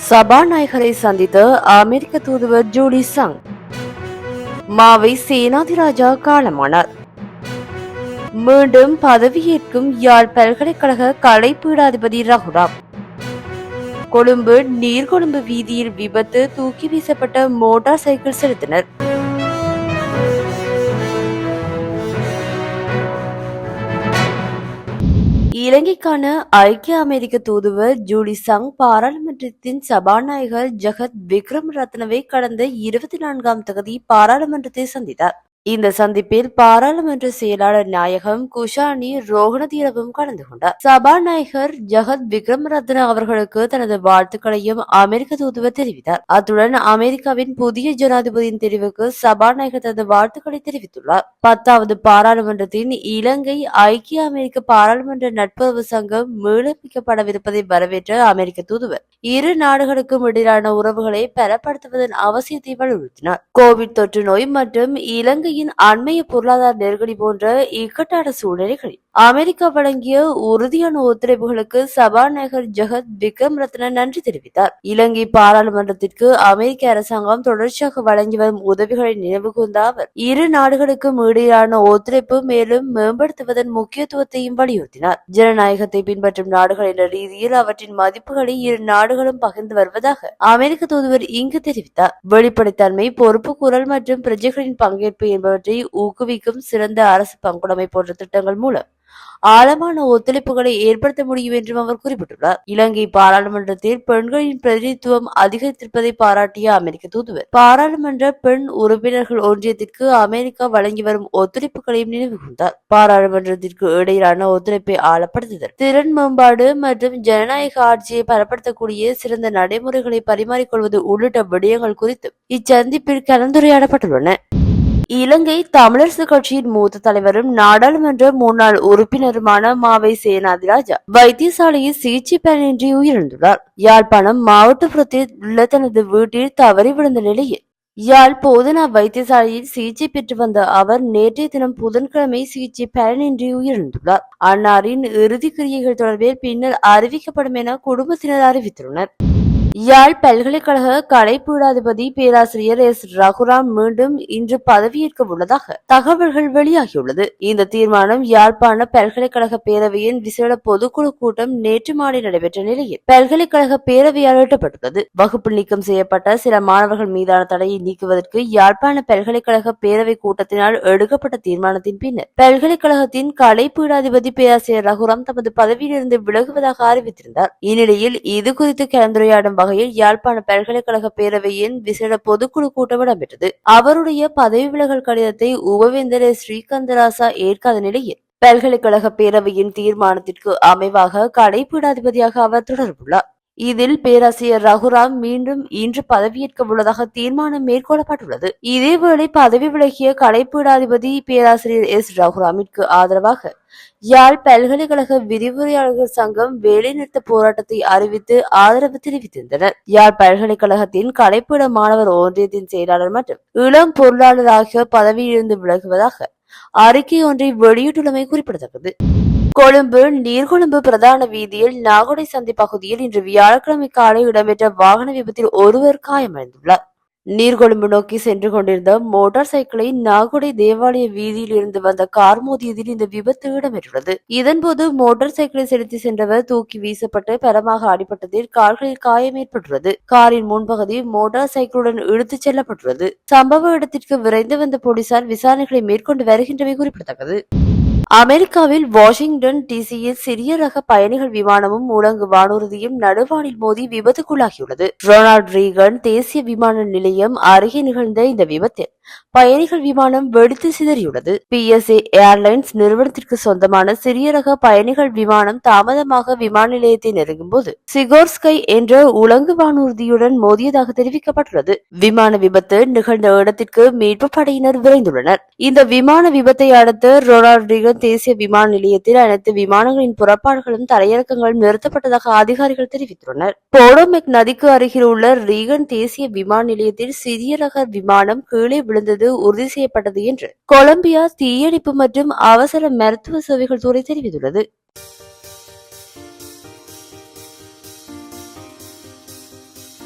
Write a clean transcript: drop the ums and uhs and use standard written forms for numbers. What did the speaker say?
சபாநாயகரை சந்தித்த அமெரிக்க தூதுவர் ஜூடி சங். மாவை சேனாதிராஜா காலமானார். மீண்டும் பதவியேற்கும் யாழ் பல்கலைக்கழக கலைப்பீடாதிபதி ரகுராம். கொழும்பு நீர்கொழும்பு வீதியில் விபத்து, தூக்கி வீசப்பட்ட மோட்டார் சைக்கிள் செலுத்தினர். இலங்கைக்கான ஐக்கிய அமெரிக்க தூதுவர் ஜூடி சங் பாராளுமன்றத்தின் சபாநாயகர் ஜகத் விக்ரமரத்னவை கடந்த 24ஆம் தேதி பாராளுமன்றத்தை சந்தித்தார். இந்த சந்திப்பில் பாராளுமன்ற செயலாளர் நாயகம் குஷானி ரோகணதீரவும் கலந்து கொண்டார். சபாநாயகர் ஜகத் விக்ரமரத்ன அவர்களுக்கு தனது வாழ்த்துக்களையும் அமெரிக்க தூதுவர் தெரிவித்தார். அத்துடன் அமெரிக்காவின் புதிய ஜனாதிபதியின் தெரிவுக்கு சபாநாயகர் தனது வாழ்த்துக்களை தெரிவித்துள்ளார். 10வது பாராளுமன்றத்தின் இலங்கை ஐக்கிய அமெரிக்க பாராளுமன்ற நட்புறவு சங்கம் மீளமைக்கப்படவிருப்பதை வரவேற்ற அமெரிக்க தூதுவர் இரு நாடுகளுக்கும் இடையிலான உறவுகளை பலப்படுத்துவதன் அவசியத்தை வலியுறுத்தினார். கோவிட் தொற்று நோய் மற்றும் இலங்கை அண்மைய பொருளாதார நெருக்கடி போன்ற இக்கட்டான சூழ்நிலைகளில் அமெரிக்கா வழங்கிய உறுதியான ஒத்துழைப்புகளுக்கு சபாநாயகர் ஜகத் விக்ரமரத்ன நன்றி தெரிவித்தார். இலங்கை பாராளுமன்றத்திற்கு அமெரிக்க அரசாங்கம் தொடர்ச்சியாக வழங்கி வரும் உதவிகளை நினைவு கூர்ந்த அவர் இரு நாடுகளுக்கும் இடையிலான ஒத்துழைப்பு மேலும் மேம்படுத்துவதன் முக்கியத்துவத்தையும் வலியுறுத்தினார். ஜனநாயகத்தை பின்பற்றும் நாடுகள் என்ற ரீதியில் அவற்றின் மதிப்புகளை இரு நாடுகளும் பகிர்ந்து வருவதாக அமெரிக்க தூதுவர் இங்கு தெரிவித்தார். வெளிப்படைத்தன்மை, பொறுப்புக்கூறல் மற்றும் பிரஜைகளின் பங்கேற்பு என்பவற்றை ஊக்குவிக்கும் சிறந்த அரசு பங்குடைமை போன்ற திட்டங்கள் மூலம் ஆழமான ஒத்துழைப்புகளை ஏற்படுத்த முடியும் என்றும் அவர் குறிப்பிட்டுள்ளார். இலங்கை பாராளுமன்றத்தில் பெண்களின் பிரதிநிதித்துவம் அதிகரித்திருப்பதை பாராட்டிய அமெரிக்க தூதுவர் பாராளுமன்ற பெண் உறுப்பினர்கள் ஒன்றியத்திற்கு அமெரிக்கா வழங்கி வரும் ஒத்துழைப்புகளையும் நினைவு கூர்ந்தார். பாராளுமன்றத்திற்கு இடையிலான ஒத்துழைப்பை ஆழப்படுத்துதல், திறன் மேம்பாடு மற்றும் ஜனநாயக ஆட்சியை பலப்படுத்தக்கூடிய சிறந்த நடைமுறைகளை பரிமாறிக்கொள்வது உள்ளிட்ட விடயங்கள் குறித்து இச்சந்திப்பில் கலந்துரையாடப்பட்டுள்ளன. இலங்கை தமிழரசு கட்சியின் மூத்த தலைவரும் நாடாளுமன்ற முன்னாள் உறுப்பினருமான மாவை சேனாதிராஜா வைத்தியசாலையில் சிகிச்சை பலனின்றி உயிரிழந்துள்ளார். யாழ்ப்பாணம் மாவட்டப்புறத்தில் உள்ள தனது வீட்டில் தவறி விழுந்த நிலையில் யாழ் போதனா வைத்தியசாலையில் சிகிச்சை பெற்று வந்த அவர் நேற்றைய தினம் புதன்கிழமை சிகிச்சை பலனின்றி உயிரிழந்துள்ளார். அன்னாரின் இறுதி கிரியைகள் தொடர்பில் பின்னர் அறிவிக்கப்படும் என குடும்பத்தினர் அறிவித்துள்ளனர். யாழ் பல்கலைக்கழக கலைப்பீடாதிபதி பேராசிரியர் எஸ் ரகுராம் மீண்டும் இன்று பதவியேற்க உள்ளதாக தகவல்கள் வெளியாகியுள்ளது. இந்த தீர்மானம் யாழ்ப்பாண பல்கலைக்கழக பேரவையின் விசேட பொதுக்குழு கூட்டம் நேற்று மாலை நடைபெற்ற நிலையில் பல்கலைக்கழக பேரவையால் எட்டப்பட்டுள்ளது. வகுப்பு நீக்கம் செய்யப்பட்ட சில மாணவர்கள் மீதான தடையை நீக்குவதற்கு யாழ்ப்பாண பல்கலைக்கழக பேரவை கூட்டத்தினால் எடுக்கப்பட்ட தீர்மானத்தின் பின்னர் பல்கலைக்கழகத்தின் கலைப்பீடாதிபதி பேராசிரியர் ரகுராம் தமது பதவியிலிருந்து விலகுவதாக அறிவித்திருந்தார். இந்நிலையில் இது குறித்து கலந்துரையாடும் வகையில் யாழ்ப்பாண பல்கலைக்கழக பேரவையின் விசேட பொதுக்குழு கூட்டம் இடம்பெற்றது. அவருடைய பதவி விலகல் கடிதத்தை உபவேந்தர் ஸ்ரீகந்தராசா ஏற்காத நிலையில் பல்கலைக்கழக பேரவையின் தீர்மானத்திற்கு அமைவாக கலைப்பீடாதிபதியாக அவர் தொடர்புள்ளார். இதில் பேராசிரியர் ரகுராம் மீண்டும் இன்று பதவியேற்க உள்ளதாக தீர்மானம் மேற்கொள்ளப்பட்டுள்ளது. இதேவேளை பதவி விலகிய கலைப்பீடாதிபதி பேராசிரியர் எஸ் ரகுராமிற்கு ஆதரவாக யாழ் பல்கலைக்கழக விரிவுரையாளர்கள் சங்கம் வேலைநிறுத்த போராட்டத்தை அறிவித்து ஆதரவு தெரிவித்திருந்தனர். யாழ் பல்கலைக்கழகத்தின் கலைப்பீட மாணவர் ஒன்றியத்தின் செயலாளர் மற்றும் இளம் பொருளாளர் ஆகிய பதவியிலிருந்து விலகுவதாக அறிக்கை ஒன்றை வெளியிட்டுள்ளமை குறிப்பிடத்தக்கது. கொழும்பு நீர்கொழும்பு பிரதான வீதியில் நாகொடை சந்தை பகுதியில் இன்று வியாழக்கிழமை காலை இடம்பெற்ற வாகன விபத்தில் ஒருவர் காயமடைந்துள்ளார். நீர்கொழும்பு நோக்கி சென்று கொண்டிருந்த மோட்டார் சைக்கிளை நாகொடை தேவாலய வீதியில் இருந்து வந்த கார் மோதியதில் இந்த விபத்து இடம்பெற்றுள்ளது. இதன்போது மோட்டார் சைக்கிளை செலுத்தி சென்றவர் தூக்கி வீசப்பட்டு பலமாக அடிபட்டதில் கால்களில் காயம் ஏற்பட்டுள்ளது. காரின் முன்பகுதி மோட்டார் சைக்கிளுடன் இழுத்துச் செல்லப்பட்டுள்ளது. சம்பவ இடத்திற்கு விரைந்து வந்த போலீசார் விசாரணைகளை மேற்கொண்டு வருகின்றமை குறிப்பிடத்தக்கது. அமெரிக்காவில் வாஷிங்டன் டிசியில் சிறிய ரக பயணிகள் விமானமும் முழங்கு வானூர்தியும் நடுவானில் மோதி விபத்துக்குள்ளாகியுள்ளது. ரொனால்ட் ரீகன் தேசிய விமான நிலையம் அருகே நிகழ்ந்த இந்த விபத்தில் பயணிகள் விமானம் வெடித்து சிதறியுள்ளது. PSA ஏர்லைன்ஸ் நிறுவனத்திற்கு சொந்தமான சிறிய ரக பயணிகள் விமானம் தாமதமாக விமான நிலையத்தை நெருங்கும் போது சிகோர்ஸ்கை என்ற உலங்கு வானூர்தியுடன் மோதியதாக தெரிவிக்கப்பட்டுள்ளது. விமான விபத்து நிகழ்ந்த இடத்திற்கு மீட்பு படையினர் விரைந்துள்ளனர். இந்த விமான விபத்தை அடுத்து ரொனால்ட் ரீகன் தேசிய விமான நிலையத்தில் அனைத்து விமானங்களின் புறப்பாடுகளும் தரையிறக்கங்களும் நிறுத்தப்பட்டதாக அதிகாரிகள் தெரிவித்துள்ளனர். போடோமெக் நதிக்கு அருகில் உள்ள ரீகன் தேசிய விமான நிலையத்தில் சிறிய ரக விமானம் கீழே விழுந்தது உறுதி செய்யப்பட்டது என்று கொலம்பியா தீயணைப்பு மற்றும் அவசர மருத்துவ சேவைகள் துறை தெரிவித்துள்ளது.